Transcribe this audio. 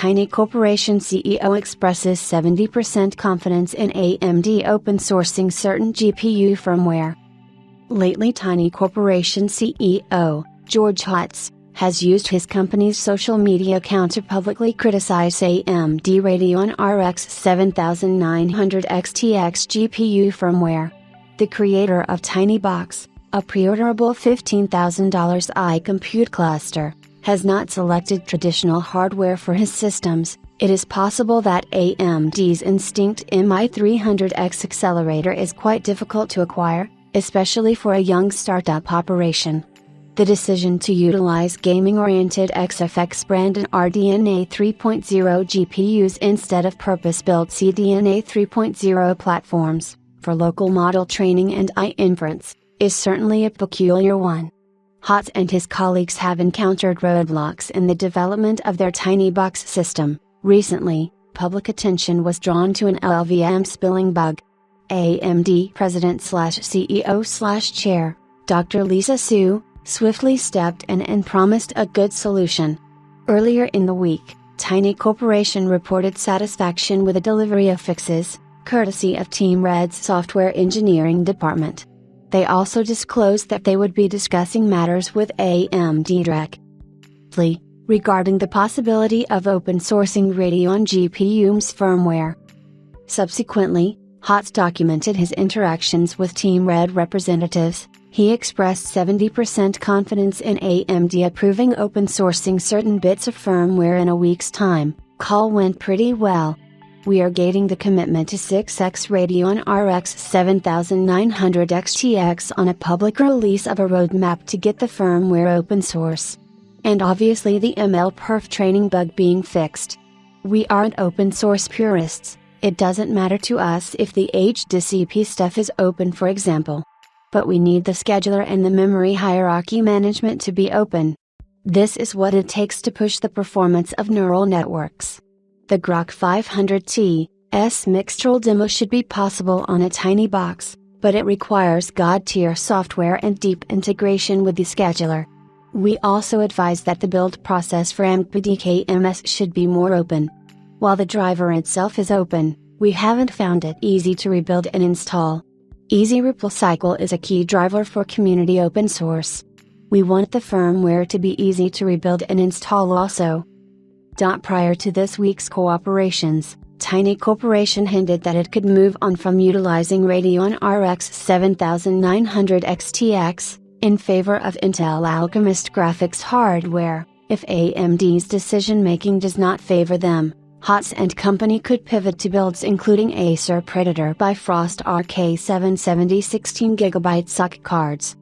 Tiny Corporation CEO expresses 70% confidence in AMD open sourcing certain GPU firmware. Lately, Tiny Corporation CEO, George Hotz, has used his company's social media account to publicly criticize AMD Radeon RX 7900 XTX GPU firmware. The creator of TinyBox, a pre-orderable $15,000 iCompute cluster, has not selected traditional hardware for his systems. It is possible that AMD's Instinct MI300X accelerator is quite difficult to acquire, especially for a young startup operation. The decision to utilize gaming-oriented XFX branded RDNA 3.0 GPUs instead of purpose-built CDNA 3.0 platforms, for local model training and inference, is certainly a peculiar one. Hotz and his colleagues have encountered roadblocks in the development of their TinyBox system. Recently, public attention was drawn to an LLVM spilling bug. AMD President/CEO/Chair, Dr. Lisa Su, swiftly stepped in and promised a good solution. Earlier in the week, Tiny Corporation reported satisfaction with the delivery of fixes, courtesy of Team Red's software engineering department. They also disclosed that they would be discussing matters with AMD directly, regarding the possibility of open sourcing Radeon GPU's firmware. Subsequently, Hotz documented his interactions with Team Red representatives. He expressed 70% confidence in AMD approving open sourcing certain bits of firmware in a week's time. Call went pretty well. We are gating the commitment to 6x Radeon RX 7900 XTX on a public release of a roadmap to get the firmware open source. And obviously the MLPerf training bug being fixed. We aren't open source purists. It doesn't matter to us if the HDCP stuff is open, for example. But we need the scheduler and the memory hierarchy management to be open. This is what it takes to push the performance of neural networks. The Grok 500T's Mixtral demo should be possible on a TinyBox, but it requires God-tier software and deep integration with the scheduler. We also advise that the build process for AMPDKMS should be more open. While the driver itself is open, we haven't found it easy to rebuild and install. Easy ripple cycle is a key driver for community open source. We want the firmware to be easy to rebuild and install also. Prior to this week's cooperations, Tiny Corporation hinted that it could move on from utilizing Radeon RX 7900 XTX, in favor of Intel Alchemist graphics hardware, if AMD's decision-making does not favor them. Hotz and company could pivot to builds including Acer Predator Bifrost RK770 16GB socket cards,